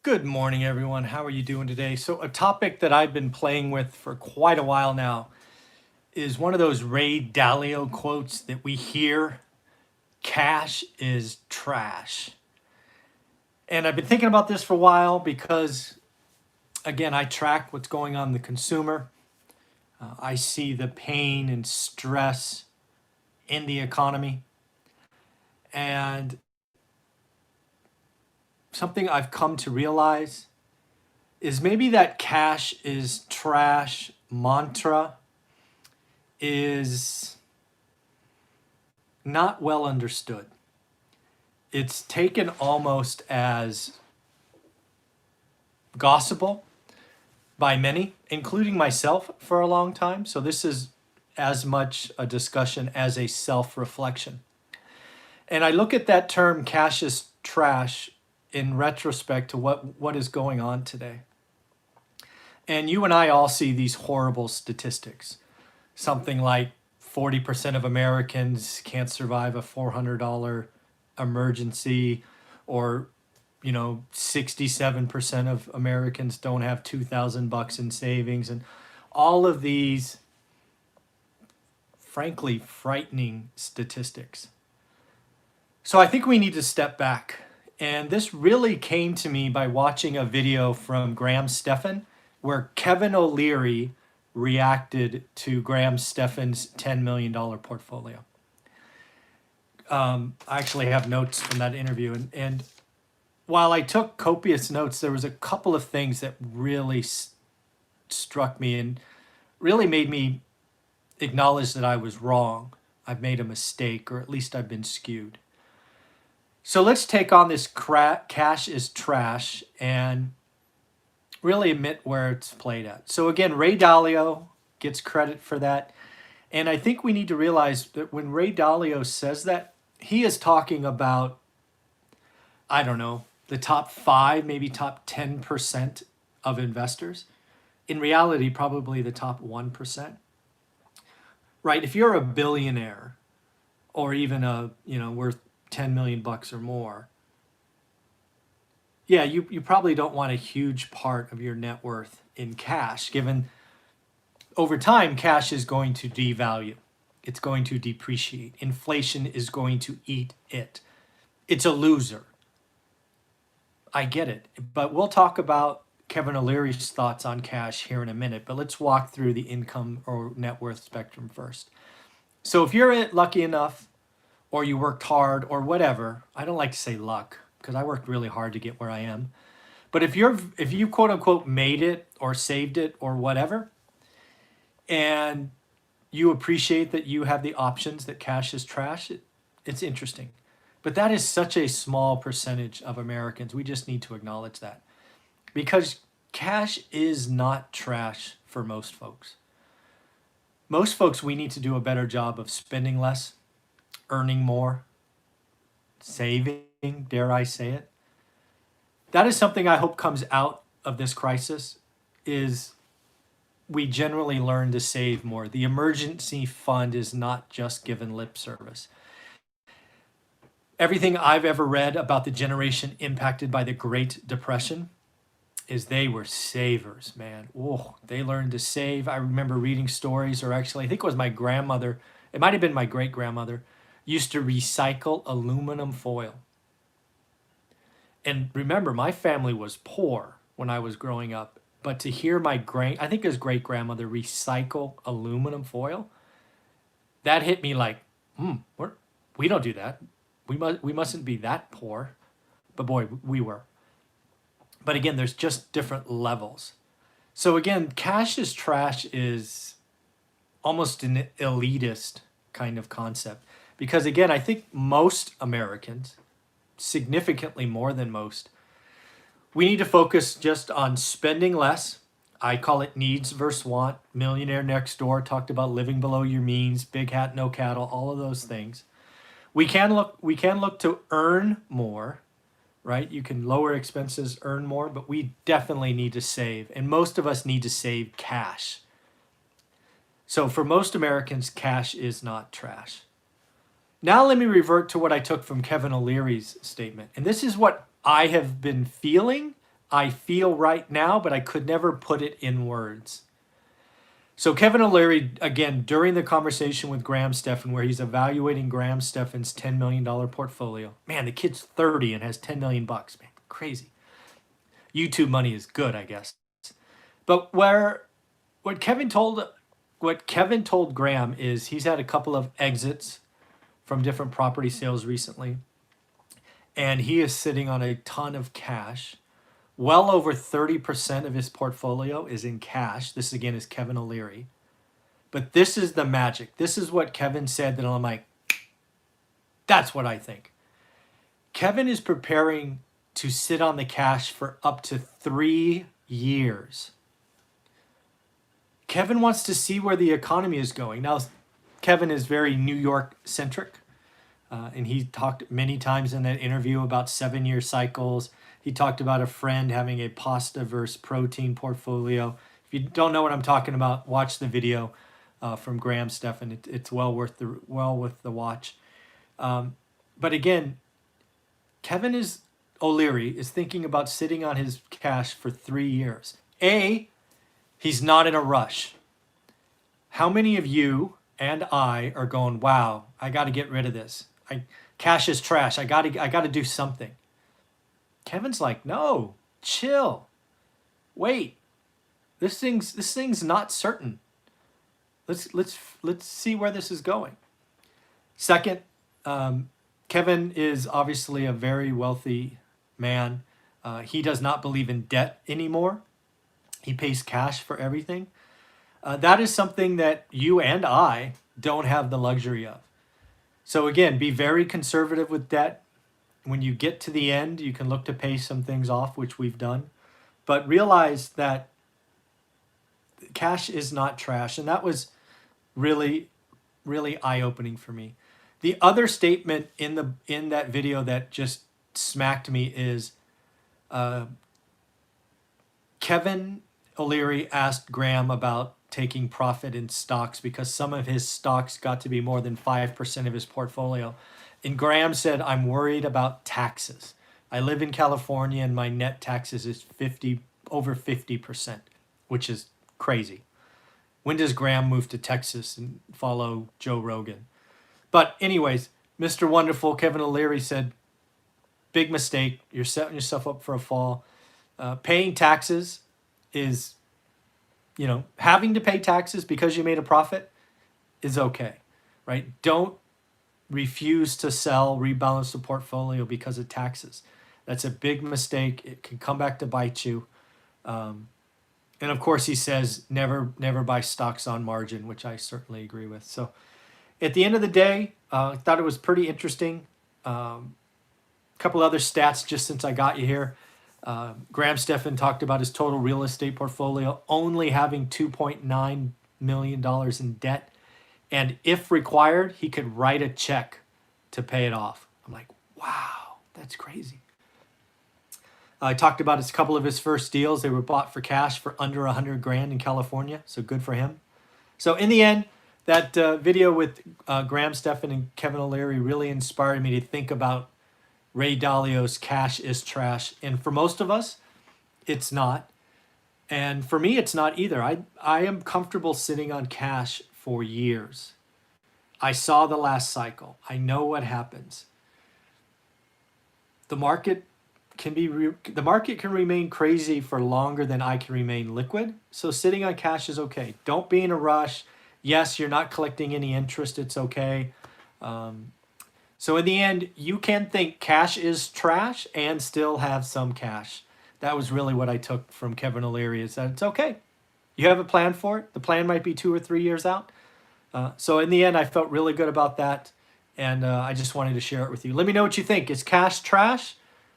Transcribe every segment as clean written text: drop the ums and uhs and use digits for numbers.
Good morning, everyone. How are you doing today? So, a topic that I've been playing with for quite a while now is one of those Ray Dalio quotes that we hear: cash is trash. And I've been thinking about this for a while because, again, I track what's going on in the consumer. I see the pain and stress in the economy. And something I've come to realize is maybe that cash is trash mantra is not well understood. It's taken almost as gospel by many, including myself for a long time. So this is as much a discussion as a self-reflection. And I look at that term cash is trash in retrospect to what is going on today. And you and I all see these horrible statistics. Something like 40% of Americans can't survive a $400 emergency, or 67% of Americans don't have $2,000 in savings, and all of these frankly frightening statistics. So I think we need to step back. And this really came to me by watching a video from Graham Stephan where Kevin O'Leary reacted to Graham Stephan's $10 million portfolio. I actually have notes from that interview. And while I took copious notes, there was a couple of things that really struck me and really made me acknowledge that I was wrong. I've made a mistake, or at least I've been skewed. So let's take on this cash is trash and really admit where it's played at. So again, Ray Dalio gets credit for that. And I think we need to realize that when Ray Dalio says that, he is talking about, I don't know, the top 5, maybe top 10% of investors. In reality, probably the top 1%. Right? If you're a billionaire or even worth 10 million bucks or more, yeah, you probably don't want a huge part of your net worth in cash, given over time, cash is going to devalue. It's going to depreciate. Inflation is going to eat it. It's a loser. I get it. But we'll talk about Kevin O'Leary's thoughts on cash here in a minute. But let's walk through the income or net worth spectrum first. So if you're lucky enough, or you worked hard, or whatever, I don't like to say luck, because I worked really hard to get where I am. But if you quote unquote made it or saved it or whatever, and you appreciate that you have the options that cash is trash, it's interesting. But that is such a small percentage of Americans. We just need to acknowledge that. Because cash is not trash for most folks. Most folks, we need to do a better job of spending less, earning more, saving, dare I say it. That is something I hope comes out of this crisis, is we generally learn to save more. The emergency fund is not just given lip service. Everything I've ever read about the generation impacted by the Great Depression is they were savers, man. Oh, they learned to save. I remember reading stories, or actually I think it was my grandmother, it might have been my great-grandmother, used to recycle aluminum foil. And remember, my family was poor when I was growing up, but to hear I think his great-grandmother recycle aluminum foil, that hit me like, we don't do that. We mustn't be that poor. But boy, we were. But again, there's just different levels. So again, cash is trash is almost an elitist kind of concept. Because again, I think most Americans, significantly more than most, we need to focus just on spending less. I call it needs versus want. Millionaire Next Door talked about living below your means, big hat, no cattle, all of those things. We can look to earn more, right? You can lower expenses, earn more, but we definitely need to save. And most of us need to save cash. So for most Americans, cash is not trash. Now let me revert to what I took from Kevin O'Leary's statement. And this is what I have been feeling I feel right now, but I could never put it in words. So Kevin O'Leary, again, during the conversation with Graham Stephan, where he's evaluating Graham Stephan's $10 million portfolio. Man, the kid's 30 and has 10 million bucks. Man, crazy. YouTube money is good, I guess. But what Kevin told Graham is he's had a couple of exits from different property sales recently, and he is sitting on a ton of cash. Well over 30% of his portfolio is in cash. This again is Kevin O'Leary. But this is the magic. This is what Kevin said that I'm like, that's what I think. Kevin is preparing to sit on the cash for up to 3 years. Kevin wants to see where the economy is going. Now, Kevin is very New York centric. And he talked many times in that interview about 7-year cycles. He talked about a friend having a pasta versus protein portfolio. If you don't know what I'm talking about, watch the video from Graham Stephan. It's well worth the watch. But again, Kevin O'Leary is thinking about sitting on his cash for 3 years. He's not in a rush. How many of you and I are going, wow, I got to get rid of this. Cash is trash. I got to do something. Kevin's like, no, chill. Wait. This thing's not certain. Let's see where this is going. Second, Kevin is obviously a very wealthy man. He does not believe in debt anymore. He pays cash for everything. That is something that you and I don't have the luxury of. So again, be very conservative with debt. When you get to the end, you can look to pay some things off, which we've done. But realize that cash is not trash. And that was really, really eye-opening for me. The other statement in that video that just smacked me is Kevin O'Leary asked Graham about taking profit in stocks because some of his stocks got to be more than 5% of his portfolio. And Graham said, I'm worried about taxes. I live in California and my net taxes is over 50%, which is crazy. When does Graham move to Texas and follow Joe Rogan? But anyways, Mr. Wonderful, Kevin O'Leary said, big mistake. You're setting yourself up for a fall. Paying taxes is, having to pay taxes because you made a profit is okay, right? Don't refuse to sell, rebalance the portfolio because of taxes. That's a big mistake. It can come back to bite you. And of course, he says never buy stocks on margin, which I certainly agree with. So at the end of the day, I thought it was pretty interesting. A couple other stats just since I got you here. Graham Stephan talked about his total real estate portfolio only having $2.9 million in debt. And if required, he could write a check to pay it off. I'm like, wow, that's crazy. I talked about a couple of his first deals. They were bought for cash for under $100,000 in California. So good for him. So in the end, that video with Graham Stephan and Kevin O'Leary really inspired me to think about Ray Dalio's cash is trash. And for most of us, it's not. And for me, it's not either. I am comfortable sitting on cash for years. I saw the last cycle. I know what happens. The market can remain crazy for longer than I can remain liquid. So sitting on cash is okay. Don't be in a rush. Yes, you're not collecting any interest. It's okay. So in the end, you can think cash is trash and still have some cash. That was really what I took from Kevin O'Leary, is that it's okay. You have a plan for it. The plan might be 2 or 3 years out. So in the end, I felt really good about that. And I just wanted to share it with you. Let me know what you think. Is cash trash?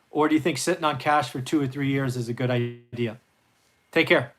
Or do you think sitting on cash for 2 or 3 years is a good idea? Take care.